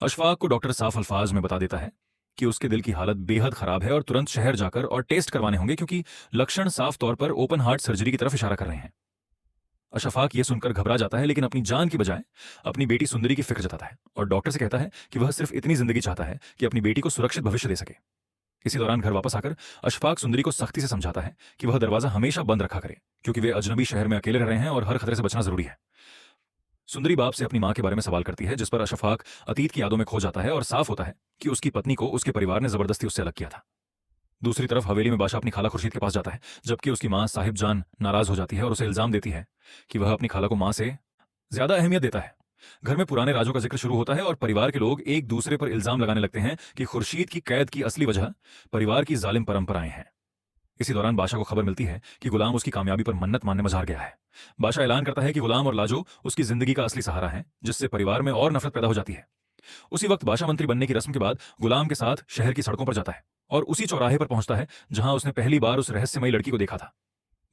अशफाक को डॉक्टर साफ अल्फाज में बता देता है कि उसके दिल की हालत बेहद खराब है और तुरंत शहर जाकर और टेस्ट करवाने होंगे क्योंकि लक्षण साफ तौर पर ओपन हार्ट सर्जरी की तरफ इशारा कर रहे हैं। अशफाक ये सुनकर घबरा जाता है, लेकिन अपनी जान की बजाय अपनी बेटी सुंदरी की फिक्र जताता है और डॉक्टर से कहता है कि वह सिर्फ इतनी जिंदगी चाहता है कि अपनी बेटी को सुरक्षित भविष्य दे सके। इसी दौरान घर वापस आकर अशफाक सुंदरी को सख्ती से समझाता है कि वह दरवाजा हमेशा बंद रखा करे क्योंकि वे अजनबी शहर में अकेले रह रहे हैं और हर खतरे से बचना जरूरी है। सुंदरी बाप से अपनी मां के बारे में सवाल करती है, जिस पर अशफाक अतीत की यादों में खो जाता है और साफ होता है कि उसकी पत्नी को उसके परिवार ने जबरदस्ती उससे अलग किया था। दूसरी तरफ हवेली में बादशाह अपनी खाला खुर्शीद के पास जाता है, जबकि उसकी मां साहिब जान नाराज हो जाती है और उसे इल्जाम देती है कि वह अपनी खाला को मां से ज्यादा अहमियत देता है। घर में पुराने राजों का जिक्र शुरू होता है और परिवार के लोग एक दूसरे पर इल्जाम लगाने लगते हैं कि खुर्शीद की कैद की असली वजह परिवार की जालिम परंपराएं हैं। इसी दौरान बादशाह को खबर मिलती है कि गुलाम उसकी कामयाबी पर मन्नत मानने मजार गया है। बादशाह ऐलान करता है कि गुलाम और लाजो उसकी जिंदगी का असली सहारा है, जिससे परिवार में और नफरत पैदा हो जाती है। उसी वक्त बादशाह मंत्री बनने की रस्म के बाद गुलाम के साथ शहर की सड़कों पर जाता है और उसी चौराहे पर पहुंचता है जहां उसने पहली बार उस रहस्यमयी लड़की को देखा था।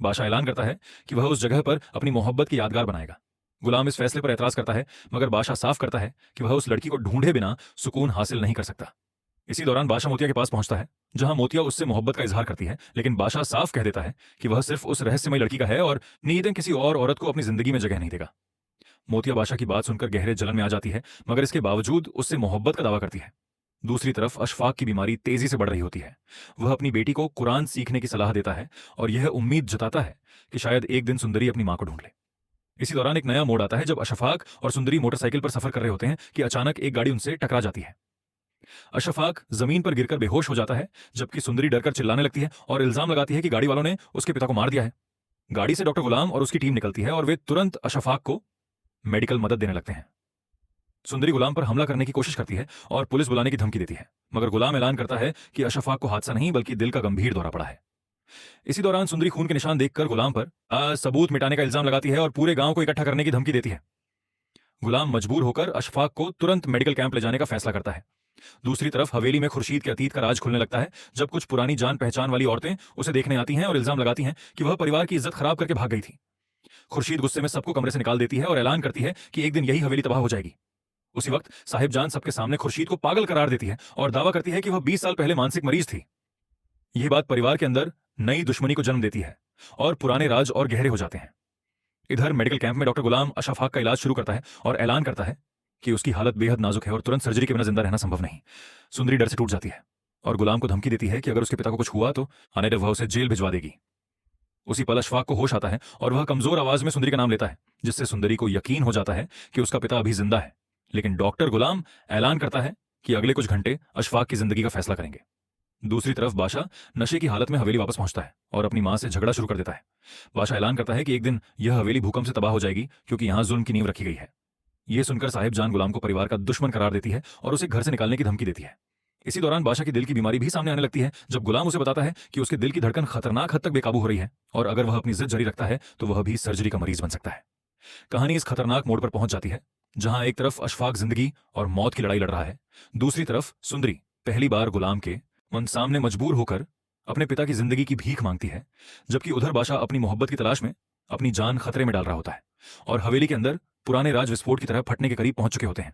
बादशाह ऐलान करता है कि वह उस जगह पर अपनी मोहब्बत की यादगार बनाएगा। गुलाम इस फैसले पर एतराज करता है, मगर बादशाह साफ करता है कि वह उस लड़की को ढूंढे बिना सुकून हासिल नहीं कर सकता। इसी दौरान बादशाह मोतिया के पास पहुंचता है, जहां मोतिया उससे मोहब्बत का इजहार करती है, लेकिन बादशाह साफ कह देता है कि वह सिर्फ उस रहस्यमयी लड़की का है और नीयतें किसी और औरत को अपनी जिंदगी में जगह नहीं देगा। मोतिया बादशाह की बात सुनकर गहरे जलन में आ जाती है, मगर इसके बावजूद उससे मोहब्बत का दावा करती है। दूसरी तरफ अशफाक की बीमारी तेजी से बढ़ रही होती है। वह अपनी बेटी को कुरान सीखने की सलाह देता है और यह उम्मीद जताता है कि शायद एक दिन सुंदरी अपनी मां को ढूंढ ले। इसी दौरान एक नया मोड़ आता है जब अशफाक और सुंदरी मोटरसाइकिल पर सफर कर रहे होते हैं कि अचानक एक गाड़ी उनसे टकरा जाती है। अशफाक जमीन पर गिरकर बेहोश हो जाता है, जबकि सुंदरी डरकर चिल्लाने लगती है और इल्जाम लगाती है कि गाड़ी वालों ने उसके पिता को मार दिया है। गाड़ी से डॉक्टर गुलाम और उसकी टीम निकलती है और वे तुरंत अशफाक को मेडिकल मदद देने लगते हैं। सुंदरी गुलाम पर हमला करने की कोशिश करती है और पुलिस बुलाने की धमकी देती है, मगर गुलाम ऐलान करता है कि अशफाक को हादसा नहीं बल्कि दिल का गंभीर दौरा पड़ा है। इसी दौरान सुंदरी खून के निशान देखकर गुलाम पर सबूत मिटाने का इल्जाम लगाती है और पूरे गांव को इकट्ठा करने की धमकी देती है। गुलाम मजबूर होकर अशफाक को तुरंत मेडिकल कैंप ले जाने का फैसला करता है। दूसरी तरफ हवेली में खुर्शीद के अतीत का राज खुलने लगता है, जब कुछ पुरानी जान पहचान वाली औरतें उसे देखने आती हैं और इल्जाम लगाती हैं कि वह परिवार की इज्जत खराब करके भाग गई थी। खुर्शीद गुस्से में सबको कमरे से निकाल देती है और ऐलान करती है कि एक दिन यही हवेली तबाह हो जाएगी। उसी वक्त साहिब जान सबके सामने खुर्शीद को पागल करार देती है और दावा करती है कि वह 20 साल पहले मानसिक मरीज थी। यह बात परिवार के अंदर नई दुश्मनी को जन्म देती है और पुराने राज और गहरे हो जाते हैं। इधर मेडिकल कैंप में डॉक्टर गुलाम अशफाक का इलाज शुरू करता है और ऐलान करता है कि उसकी हालत बेहद नाजुक है और तुरंत सर्जरी के बिना जिंदा रहना संभव नहीं। सुंदरी डर से टूट जाती है और गुलाम को धमकी देती है कि अगर उसके पिता को कुछ हुआ तो अनेर वह उसे जेल भिजवा देगी। उसी पल अशफाक को होश आता है और वह कमजोर आवाज में सुंदरी का नाम लेता है, जिससे सुंदरी को यकीन हो जाता है कि उसका पिता अभी जिंदा है। लेकिन डॉक्टर गुलाम ऐलान करता है कि अगले कुछ घंटे अशफाक की जिंदगी का फैसला करेंगे। दूसरी तरफ बादशाह नशे की हालत में हवेली वापस पहुंचता है और अपनी मां से झगड़ा शुरू कर देता है। बादशाह ऐलान करता है कि एक दिन यह हवेली भूकंप से तबाह हो जाएगी क्योंकि यहां जुल्म की नींव रखी गई है। यह सुनकर साहिब जान गुलाम को परिवार का दुश्मन करार देती है और उसे घर से निकालने की धमकी देती है। इसी दौरान बादशाह की दिल की बीमारी भी सामने आने लगती है, जब गुलाम उसे बताता है कि उसके दिल की धड़कन खतरनाक हद तक बेकाबू हो रही है और अगर वह अपनी जिद जारी रखता है तो वह भी सर्जरी का मरीज बन सकता है। कहानी इस खतरनाक मोड़ पर पहुंच जाती है जहां एक तरफ अशफाक जिंदगी और मौत की लड़ाई लड़ रहा है, दूसरी तरफ सुंदरी पहली बार गुलाम के मन सामने मजबूर होकर अपने पिता की जिंदगी की भीख मांगती है, जबकि उधर बादशाह अपनी मोहब्बत की तलाश में अपनी जान खतरे में डाल रहा होता है और हवेली के अंदर पुराने राज विस्फोट की तरह फटने के करीब पहुंच चुके होते हैं।